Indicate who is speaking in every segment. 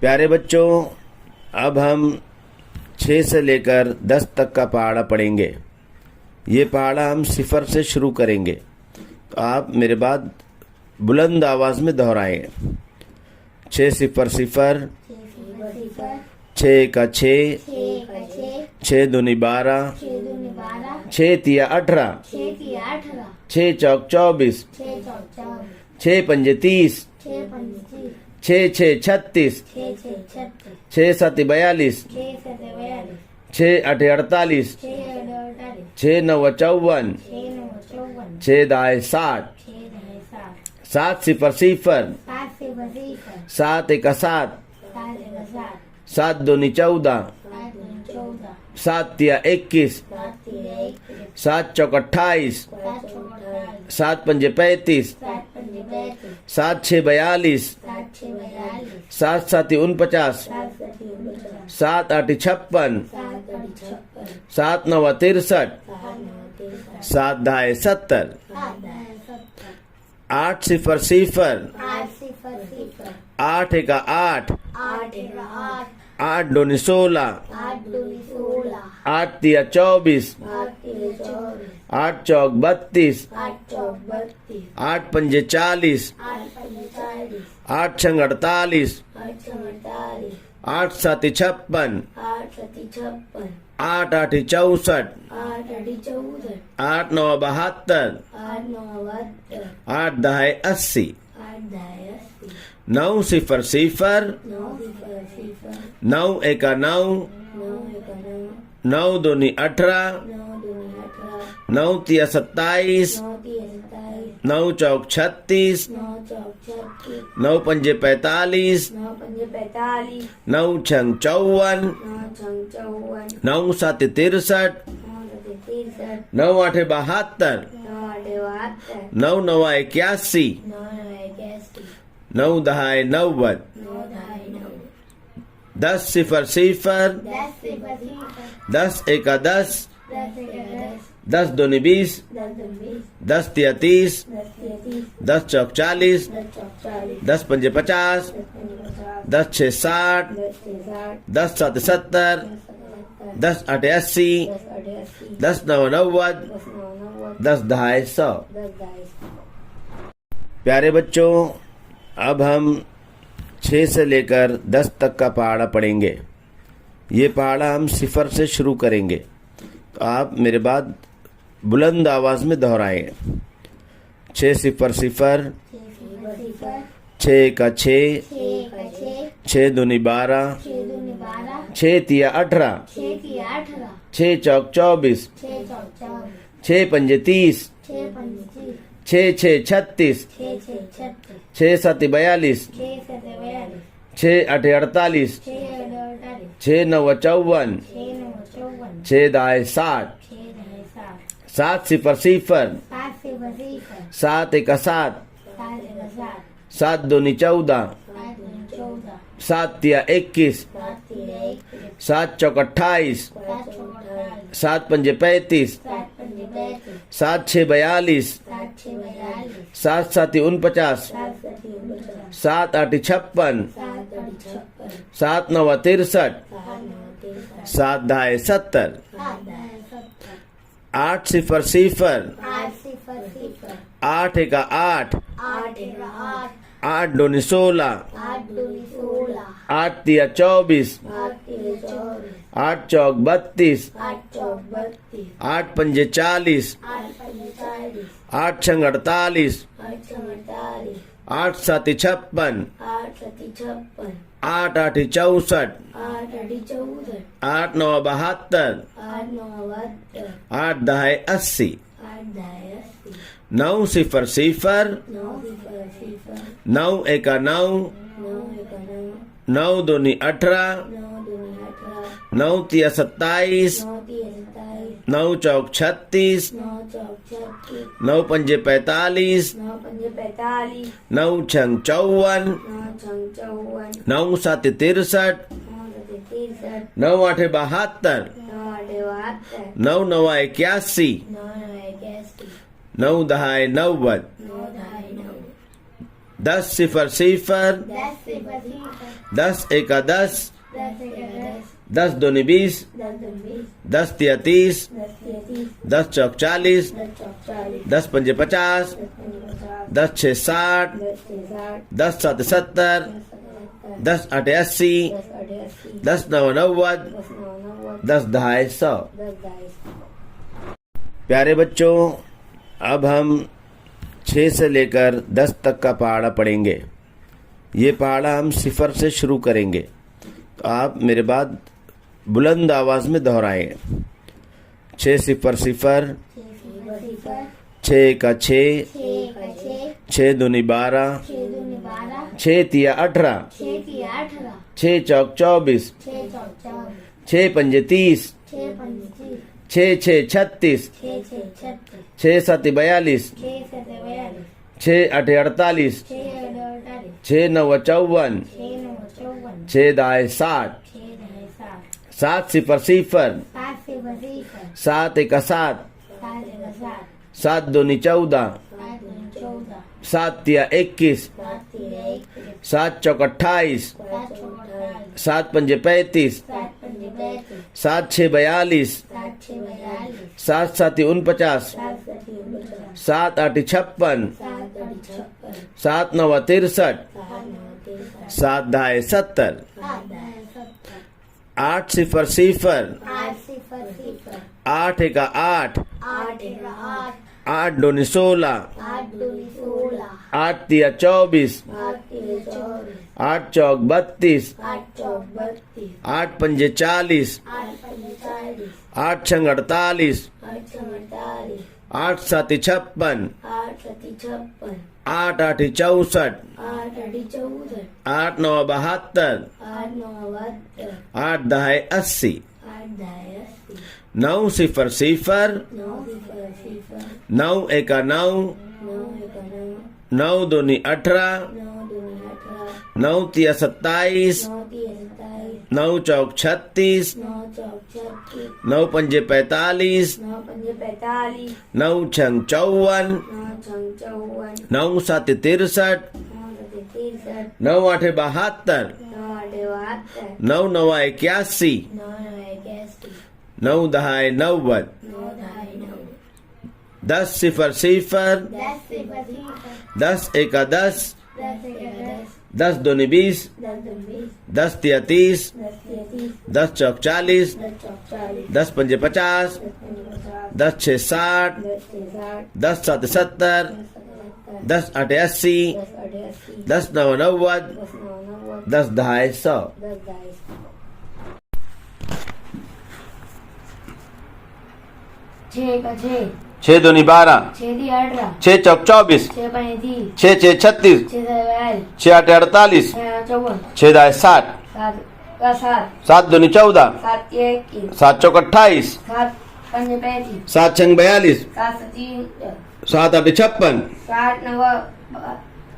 Speaker 1: प्यारे बच्चों, अब हम 6 से लेकर 10 तक का पहाड़ा पढ़ेंगे। ये पहाड़ा हम 0 से शुरू करेंगे, तो आप मेरे बाद बुलंद आवाज में दोहराएं। 6 0 0, 6 का 6, 6 दूनी 12, 6 तिया 18, 6 चौक 24, 6 पंजे 30, 6 6 36, 6 7 42, 6 8 48, 6 9 54, 6 10 60, 7 0 0, 7 1 7, 7 दूनी 14, 7 तिया 21, 7 चौक 28, 7 पंजे 35, 7 6 42, 7 7 49, 7 8 56, 7 9 63, 7 10 70, 8 0 0, 8 1 8, 8 दूनी 16, 8 तिया 24, 8 चौक 32, 8 पंजे 40, 8 छंग 48, 8 7 56, 8 8 64, 8 9 72, 8 10 80, 9 0 0, 9 1 9, 9 दूनी 18, 9 तिया 27, 9 चौक 36, 9 पंजे 45, 9 छंग 54, 9 7 63, 9 8 72, 9 9 81, 9 10 90, 10 0 0, 10 1 10, 10 दूनी 20, 10 तिया 30, 10 चौक 40, 10 पंजे 50, 10 6 60, 10 7 70, 10 8 80, 10 9 90, 10 10 100। प्यारे बच्चों, अब हम 6 से लेकर 10 तक का पहाड़ा पढ़ेंगे। ये पहाड़ा हम 0 से शुरू करेंगे, तो आप मेरे बाद बुलंद आवाज में दोहराएं। 6 0 0, 6 का 6, 6 दूनी 12, 6 तिया 18, 6 चौक 24, 6 पंजे 30, 6 6 36, 6 7 42, 6 8 48, 6 9 54, 6 10 60, 7 0 0, 7 1 7, 7 दूनी 14, 7 तिया 21, 7 चौक 28, 7 पंजे 35, 7 6 42, 7 7 49, 7 8 56, 7 9 63, 7 10 70, 8 0 0, 8 1 8, 8 दूनी 16, 8 तिया 24, 8 चौक 32, 8 पंजे 40, 8 छंग 48, 8 7 56, 8 8 64, 8 9 72, 8 10 80, 9 0 0, 9 1 9, 9 दूनी 18, 9 तिया 27, 9 चौक 36, 9 पंजे 45, 9 छंग 54, 9 7 63, 9 8 72, 9 9 81, 9 10 90, 10 0 0, 10 एका 10,
Speaker 2: 10 एका 10,
Speaker 1: 10 दूनी 20,
Speaker 2: 10 दूनी 20,
Speaker 1: 10 तिया 30,
Speaker 2: 10 तिया 30,
Speaker 1: 10 चौक 40,
Speaker 2: 10 चौक 40,
Speaker 1: 10 पंजे 50,
Speaker 2: 10 पंजे 50,
Speaker 1: 10 छः 60,
Speaker 2: 10 छः 60,
Speaker 1: 10 सात 70,
Speaker 2: 10
Speaker 1: 10
Speaker 2: 70,
Speaker 1: आठ 80,
Speaker 2: 10 आठ 80,
Speaker 1: 10 नौ 90,
Speaker 2: 10 नौ 90,
Speaker 1: 10 दहाई 100।
Speaker 2: 10 ढाई 100।
Speaker 1: प्यारे बच्चों, अब हम 6 से लेकर 10 तक का पहाड़ा पढ़ेंगे। ये पहाड़ा हम सिफर से शुरू करेंगे, तो आप मेरे बाद बुलंद आवाज में दोहराएं। 6 सिफर सिफर, 6 का 6, 6 दूनी 12, 6 तिया 18, 6 चौक 24, 6 पंजे 30, 6 छः 36, 6 सात 42, 6 आठ 48, 6 नौ 54, 6 दाएं 60, 7 सिफर सिफर, 7 एका 7, 7 दूनी 14, 7 तिया 21, 7 चौक 28, 7 पंजे 35, 7 छः 42, 7 सात 49, 7 आठ 56, 7 नौ 63, 7 दहाई 70, 8 सिफर सिफर, 8 एका 8, 8 दूनी 16, 8 तिया 24, 8 चौक 32, 8 पंजे 40, 8 छंग 48, 8 सात 56, 8 आठ 64, 8 नौ 72, 8 दहाई 80, 9 सिफर सिफर, 9 एका 9, 9 दूनी 18, 9 तिया 27, 9 चौक 36, 9 पंजे 45, 9 छंग 54, 9 सात 63, 9 आठ 72, 9 नौ 81, 9 दहाई 90, 10 सिफर सिफर, 10 एका 10, 10 दूनी 20, 10 तिया 30, 10 चौक 40, 10 पंजे 50, 10 छः 60, 10 सात 70, 10 आठ 80, 10 नौ 90, 10 दहाई 100।
Speaker 2: 6 का 6,
Speaker 1: 6 दूनी 12,
Speaker 2: 6 तिया 18,
Speaker 1: 6 चौक 24,
Speaker 2: 6 पंजे 30,
Speaker 1: 6 छः 36,
Speaker 2: 6 42,
Speaker 1: 6 आठ 48,
Speaker 2: 6 54,
Speaker 1: 6 दाएं 60,
Speaker 2: 7 का 7,
Speaker 1: 7 दूनी 14,
Speaker 2: 7 तिया 21,
Speaker 1: 7 चौक 28,
Speaker 2: 7 पंजे 35,
Speaker 1: 7 छंग 42,
Speaker 2: 7 सती
Speaker 1: 7 आठ 56,
Speaker 2: 7 नौ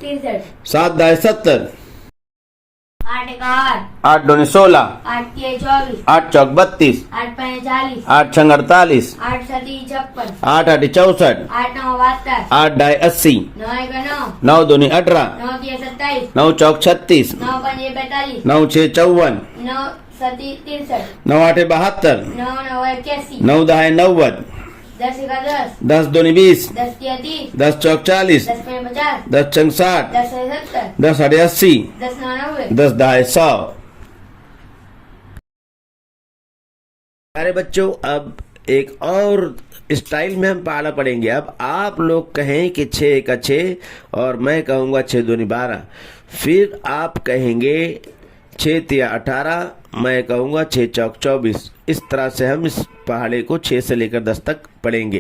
Speaker 2: 63,
Speaker 1: 7 दाएं 70,
Speaker 2: 8 का 8,
Speaker 1: 8 दूनी 16,
Speaker 2: 8 तिया 24,
Speaker 1: 8 चौक 32,
Speaker 2: 8 पंजे 40,
Speaker 1: 8 छंग 48,
Speaker 2: 8 सती 56,
Speaker 1: 8 आठ 64,
Speaker 2: 8 नौ 72,
Speaker 1: 8 दाएं 80,
Speaker 2: 9 का 9,
Speaker 1: 9 दूनी 18,
Speaker 2: 9 तिया 27,
Speaker 1: 9 चौक 36,
Speaker 2: 9 पंजे 45,
Speaker 1: 9 छः 54,
Speaker 2: 9 सती 63,
Speaker 1: 9 आठ 72,
Speaker 2: 9 नौ 81,
Speaker 1: 9 दहाई 90,
Speaker 2: 10 का 10,
Speaker 1: 10 दूनी 20,
Speaker 2: 10 तिया 30,
Speaker 1: 10 चौक 40,
Speaker 2: 10 पंजे 50,
Speaker 1: 10 छंग 60,
Speaker 2: 10 से 70,
Speaker 1: 10 आठ 80,
Speaker 2: 10 नौ 90।
Speaker 1: 10 दहाई 100। प्यारे बच्चों, अब एक और स्टाइल में हम पहाड़ा पढ़ेंगे। अब आप लोग कहें कि 6 का 6 और मैं कहूँगा 6 दूनी 12, फिर आप कहेंगे 6 तिया 18, मैं कहूँगा 6 चौक 24। इस तरह से हम इस पहाड़े को 6 से लेकर 10 तक पढ़ेंगे।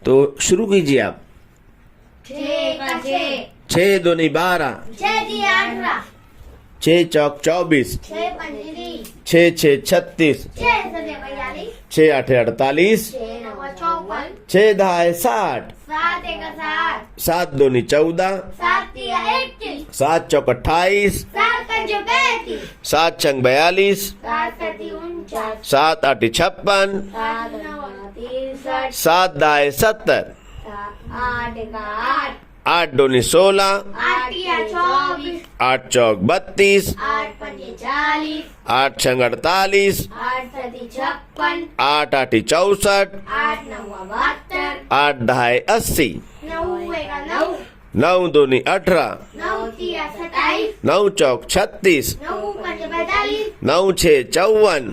Speaker 1: तो शुरू कीजिए आप।
Speaker 2: 6 का 6,
Speaker 1: 6 दूनी 12,
Speaker 2: 6 तिया 18,
Speaker 1: 6 चौक 24,
Speaker 2: 6 पंजे 30,
Speaker 1: 6 छः 36,
Speaker 2: 6 सते 42,
Speaker 1: 6 आठ 48,
Speaker 2: 6 नौ 54,
Speaker 1: 6 दहाई 60,
Speaker 2: 7 का 7,
Speaker 1: 7 दूनी 14,
Speaker 2: 7 तिया 21,
Speaker 1: 7 चौक 28,
Speaker 2: 7 पंजे 35,
Speaker 1: 7 छंग 42,
Speaker 2: 7 सती 49,
Speaker 1: 7 आठ 56,
Speaker 2: 7 नौ 63,
Speaker 1: 7 दाएं 70,
Speaker 2: 8 का 8,
Speaker 1: 8 दूनी 16,
Speaker 2: 8 तिया 24,
Speaker 1: 8 चौक 32,
Speaker 2: 8 पंजे 40,
Speaker 1: 8 छंग 48,
Speaker 2: 8 सती 56,
Speaker 1: 8 आठी 64,
Speaker 2: 8 नवा 72,
Speaker 1: 8 दहाई 80,
Speaker 2: 9 एका 9,
Speaker 1: 9 दूनी 18,
Speaker 2: 9 तिया 27,
Speaker 1: 9 चौक 36,
Speaker 2: 9 पंजे 42,
Speaker 1: 9 छे 54,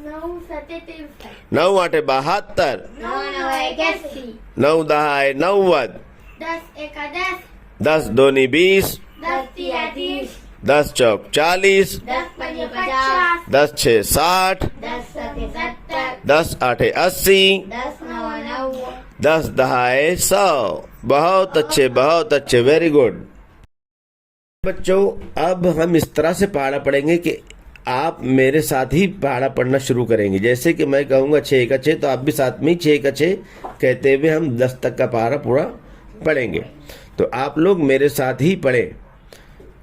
Speaker 2: 9 सते 63,
Speaker 1: 9 आठे 72,
Speaker 2: 9 नवा 81,
Speaker 1: 9 दहाई 90,
Speaker 2: 10 एका 10,
Speaker 1: 10 दूनी 20,
Speaker 2: 10 तिया 30,
Speaker 1: 10 चौक 40,
Speaker 2: 10 पंजे 50,
Speaker 1: 10 छे 60,
Speaker 2: 10 सते 70,
Speaker 1: 10 आठे 80,
Speaker 2: 10 नवा 90,
Speaker 1: 10 दहाई 100। बहुत अच्छे, वेरी गुड बच्चों। अब हम इस तरह से पहाड़ा पढ़ेंगे कि आप मेरे साथ ही पहाड़ा पढ़ना शुरू करेंगे। जैसे कि मैं कहूँगा 6 का 6 तो आप भी साथ में 6 का 6 कहते हुए हम 10 तक का पहाड़ा पूरा पढ़ेंगे। तो आप लोग मेरे साथ ही पढ़े।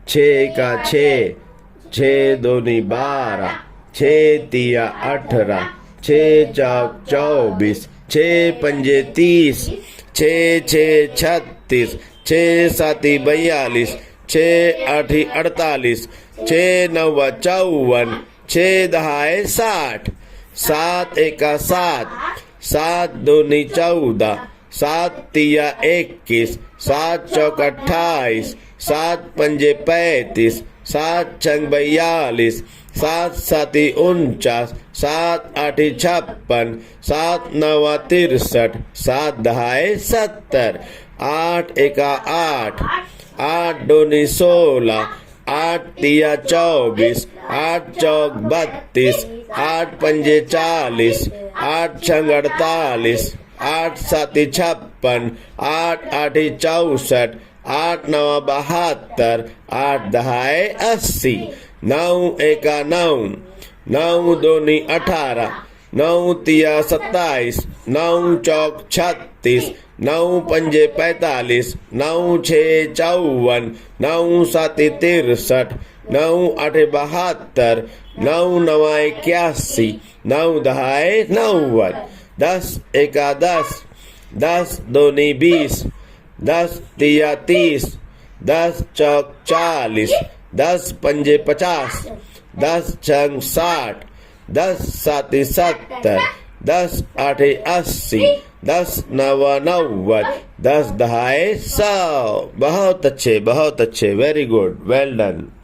Speaker 1: 6 का 6, 6 दूनी 12, 6 तिया 18, 6 चौक 24, 6 पंजे 30, 6 छे 36, 6 साती 42, 6 आठी 48, 6 नवा 54, 6 दहाई 60, 7 एका 7, 7 दूनी 14, 7 तिया 21, 7 चौक 28, 7 पंजे 35, 7 छंग 42, 7 साती 49, 7 आठी 56, 7 नवा 63, 7 दहाई 70, 8 एका 8, 8 दूनी 16, 8 तिया 24, 8 चौक 32, 8 पंजे 40, 8 छंग 48, 8 साती 56, 8 आठी 64, 8 नवा 72, 8 दहाई 80, 9 एका 9, 9 दूनी 18, 9 तिया 27, 9 चौक 36, 9 पंजे 45, 9 छे 54, 9 साती 63, 9 आठे 72, 9 नवा 81, 9 दहाई 90, 10 एका 10, 10 दूनी 20, 10 तिया 30, 10 चौक 40, 10 पंजे 50, 10 छंग 60, 10 साती 70, 10 आठे 80, 10 नवा 90, 10 दहाई 100। बहुत अच्छे, वेरी गुड, वेल डन।